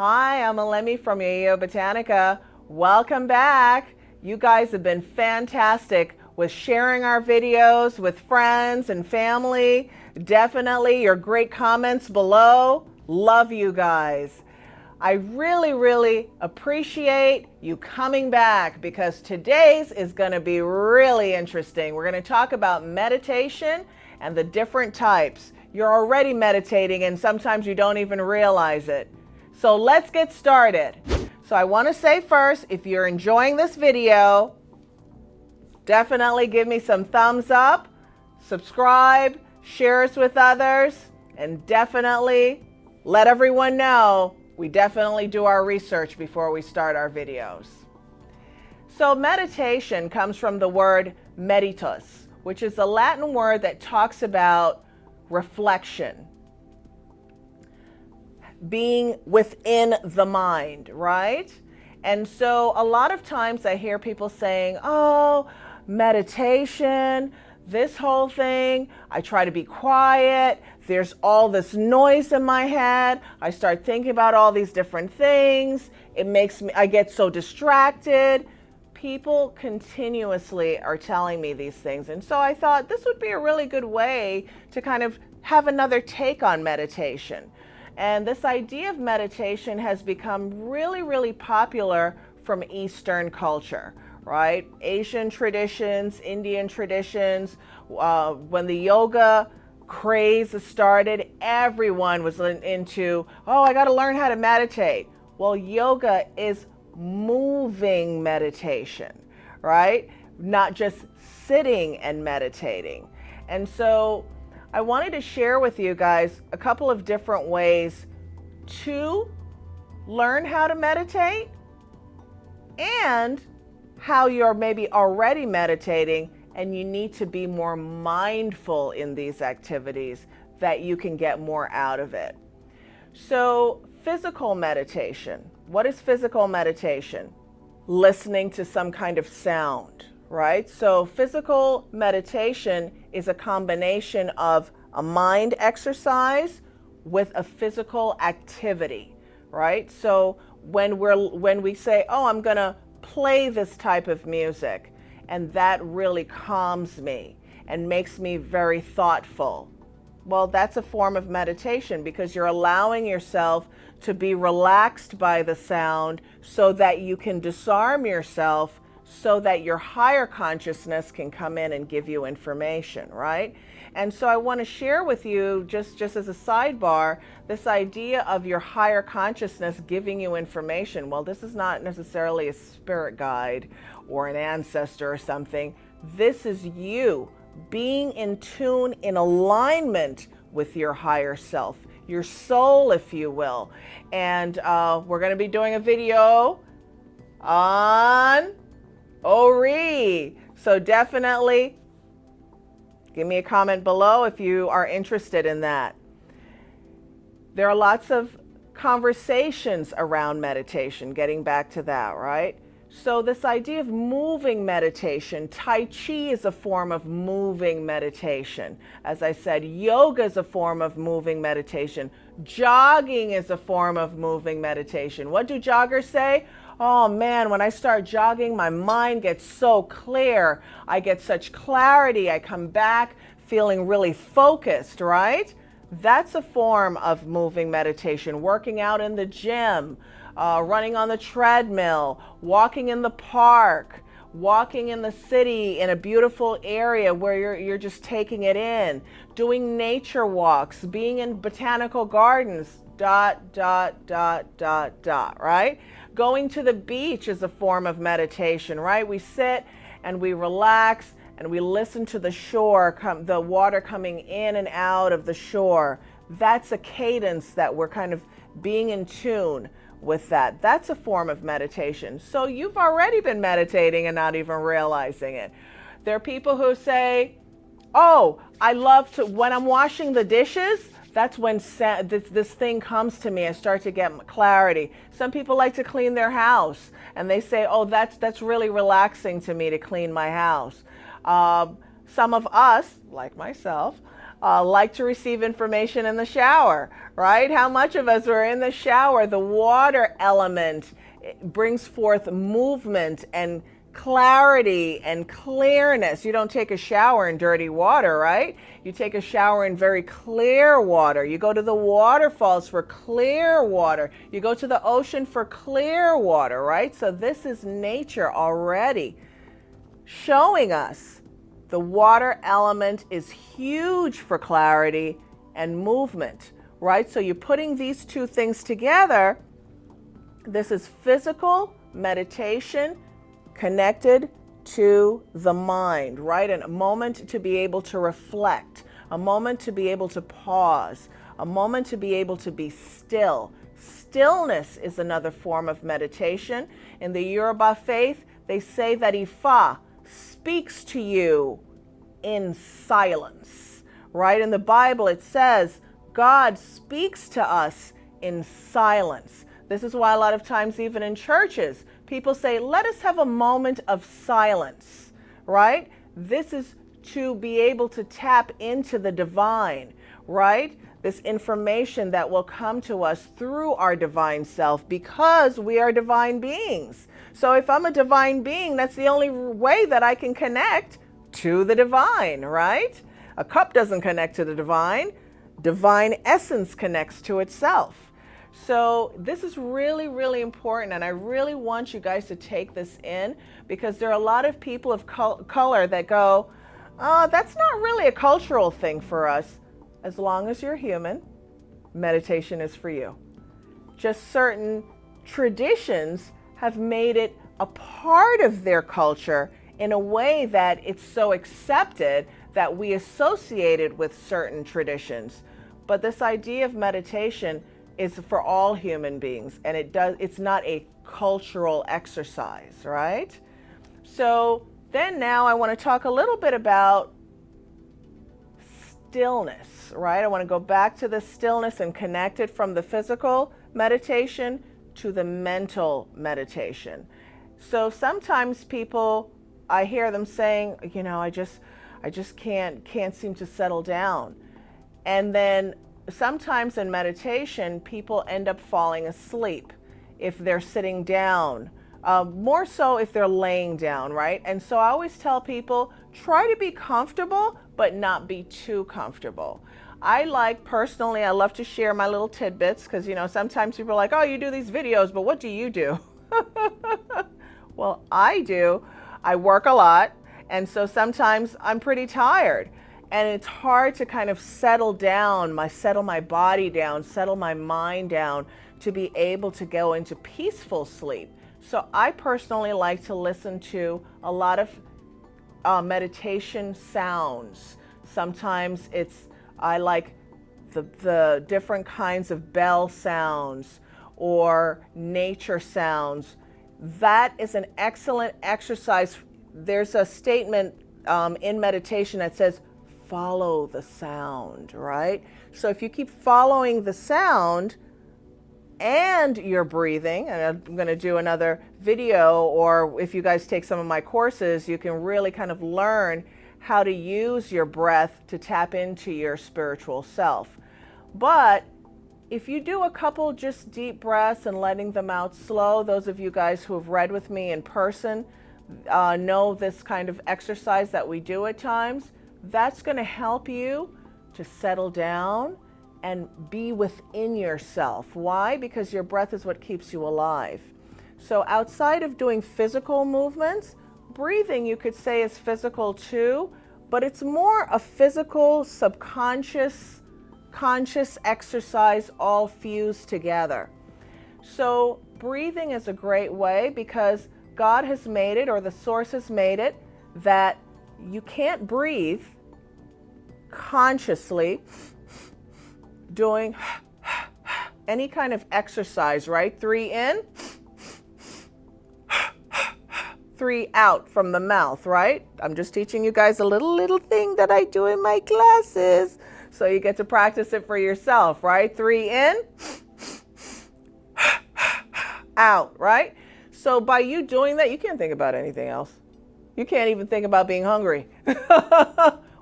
Hi, I'm Alemi from Yeyeo Botanica. Welcome back. You guys have been fantastic with sharing our videos with friends and family. Definitely your great comments below. Love you guys. I really appreciate you coming back because today's is going to be really interesting. We're going to talk about meditation and the different types. You're already meditating and sometimes you don't even realize it. So let's get started. So I want to say first, if you're enjoying this video, definitely give me some thumbs up, subscribe, share us with others, and definitely let everyone know we definitely do our research before we start our videos. So meditation comes from the word meditus, which is a Latin word that talks about reflection, being within the mind, right? And so a lot of times I hear people saying, oh, meditation, this whole thing, I try to be quiet, there's all this noise in my head, I start thinking about all these different things, I get so distracted. People continuously are telling me these things. And so I thought this would be a really good way to kind of have another take on meditation. And this idea of meditation has become really popular from Eastern culture, right? Asian traditions, Indian traditions. When the yoga craze started, everyone was into, oh, I got to learn how to meditate. Well, yoga is moving meditation, right? Not just sitting and meditating. And so I wanted to share with you guys a couple of different ways to learn how to meditate and how you're maybe already meditating and you need to be more mindful in these activities that you can get more out of it. So, physical meditation. What is physical meditation? Listening to some kind of sound, right? So physical meditation is a combination of a mind exercise with a physical activity, right? So when we say, oh, I'm going to play this type of music, and that really calms me and makes me very thoughtful. Well, that's a form of meditation because you're allowing yourself to be relaxed by the sound so that you can disarm yourself so that your higher consciousness can come in and give you information, right? And so I want to share with you, just as a sidebar, this idea of your higher consciousness giving you information. Well, this is not necessarily a spirit guide or an ancestor or something. This is you being in tune, in alignment with your higher self, your soul, if you will. And we're going to be doing a video on Ori. So definitely give me a comment below if you are interested in that. There are lots of conversations around meditation, getting back to that, right? So this idea of moving meditation, Tai Chi is a form of moving meditation. As I said, yoga is a form of moving meditation. Jogging is a form of moving meditation. What do joggers say? Oh man, when I start jogging, my mind gets so clear. I get such clarity. I come back feeling really focused, right? That's a form of moving meditation. Working out in the gym, running on the treadmill, walking in the park, walking in the city in a beautiful area where you're just taking it in, doing nature walks, being in botanical gardens, ... right? Going to the beach is a form of meditation, right? We sit and we relax and we listen to the shore, the water coming in and out of the shore. That's a cadence that we're kind of being in tune with that. That's a form of meditation. So you've already been meditating and not even realizing it. There are people who say, oh, I love to, when I'm washing the dishes, that's when this thing comes to me. I start to get clarity. Some people like to clean their house and they say, oh, that's really relaxing to me to clean my house. Some of us, like myself, like to receive information in the shower, right? How much of us are in the shower? The water element brings forth movement and clarity and clearness. You don't take a shower in dirty water, right? You take a shower in very clear water. You go to the waterfalls for clear water. You go to the ocean for clear water, right? So this is nature already showing us the water element is huge for clarity and movement, right? So you're putting these two things together. This is physical meditation connected to the mind, right? And a moment to be able to reflect, a moment to be able to pause, a moment to be able to be still. Stillness is another form of meditation. In the Yoruba faith, they say that Ifa speaks to you in silence, right? In the Bible, it says God speaks to us in silence. This is why a lot of times, even in churches, people say, let us have a moment of silence, right? This is to be able to tap into the divine, right? This information that will come to us through our divine self because we are divine beings. So if I'm a divine being, that's the only way that I can connect to the divine, right? A cup doesn't connect to the divine. Divine essence connects to itself. So this is really, really important, and I really want you guys to take this in because there are a lot of people of color that go, oh, that's not really a cultural thing for us. As long as you're human, meditation is for you. Just certain traditions have made it a part of their culture in a way that it's so accepted that we associate it with certain traditions. But this idea of meditation is for all human beings, and it's not a cultural exercise, right? So then now I want to talk a little bit about stillness, right? I want to go back to the stillness and connect it from the physical meditation to the mental meditation. So sometimes people, I hear them saying, you know, I just can't seem to settle down. And then sometimes in meditation, people end up falling asleep if they're sitting down, more so if they're laying down, right? And so I always tell people, try to be comfortable, but not be too comfortable. I love to share my little tidbits because, you know, sometimes people are like, oh, you do these videos, but what do you do? Well, I work a lot, and so sometimes I'm pretty tired. And it's hard to kind of settle my body down, settle my mind down to be able to go into peaceful sleep. So I personally like to listen to a lot of meditation sounds. Sometimes I like the different kinds of bell sounds or nature sounds. That is an excellent exercise. There's a statement in meditation that says, follow the sound, right? So if you keep following the sound and you're breathing, and I'm going to do another video, or if you guys take some of my courses, you can really kind of learn how to use your breath to tap into your spiritual self. But if you do a couple just deep breaths and letting them out slow, those of you guys who have read with me in person know this kind of exercise that we do at times. That's going to help you to settle down and be within yourself. Why? Because your breath is what keeps you alive. So outside of doing physical movements, breathing, you could say, is physical too, but it's more a physical, subconscious, conscious exercise all fused together. So breathing is a great way because God has made it, or the source has made it, that you can't breathe consciously doing any kind of exercise, right? 3 in, 3 out from the mouth, right? I'm just teaching you guys a little thing that I do in my classes. So you get to practice it for yourself, right? 3 in, out, right? So by you doing that, you can't think about anything else. You can't even think about being hungry.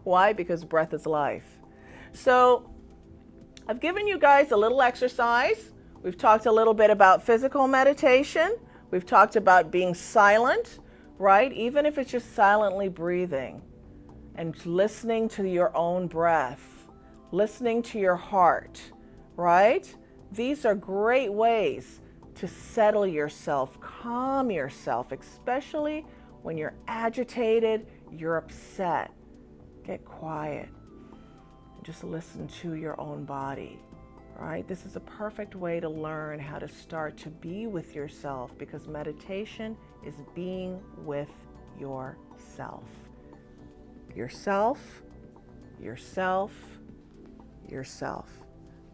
Why? Because breath is life. So I've given you guys a little exercise. We've talked a little bit about physical meditation. We've talked about being silent, right? Even if it's just silently breathing and listening to your own breath, listening to your heart, right? These are great ways to settle yourself, calm yourself, especially when you're agitated, you're upset. Get quiet and just listen to your own body, right? This is a perfect way to learn how to start to be with yourself, because meditation is being with yourself. Yourself, yourself, yourself.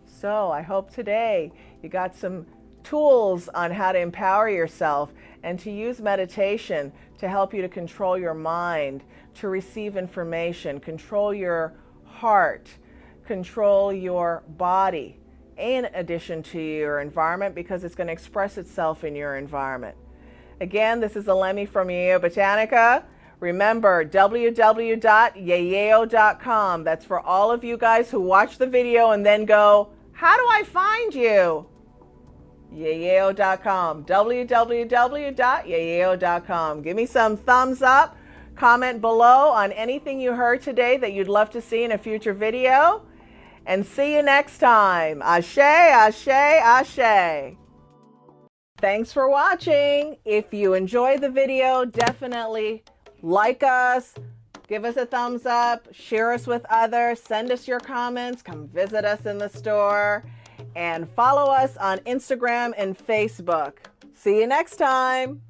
So I hope today you got some tools on how to empower yourself and to use meditation to help you to control your mind, to receive information, control your heart, control your body, in addition to your environment, because it's going to express itself in your environment. Again, this is Alemi from Yeyeo Botanica. Remember, www.yeyeo.com. That's for all of you guys who watch the video and then go, how do I find you? Yeyeo.com. www.yeyeo.com. Give me some thumbs up. Comment below on anything you heard today that you'd love to see in a future video. And see you next time. Ashe, ashe, ashe. Thanks for watching. If you enjoyed the video, definitely like us, give us a thumbs up, share us with others, send us your comments, come visit us in the store, and follow us on Instagram and Facebook. See you next time.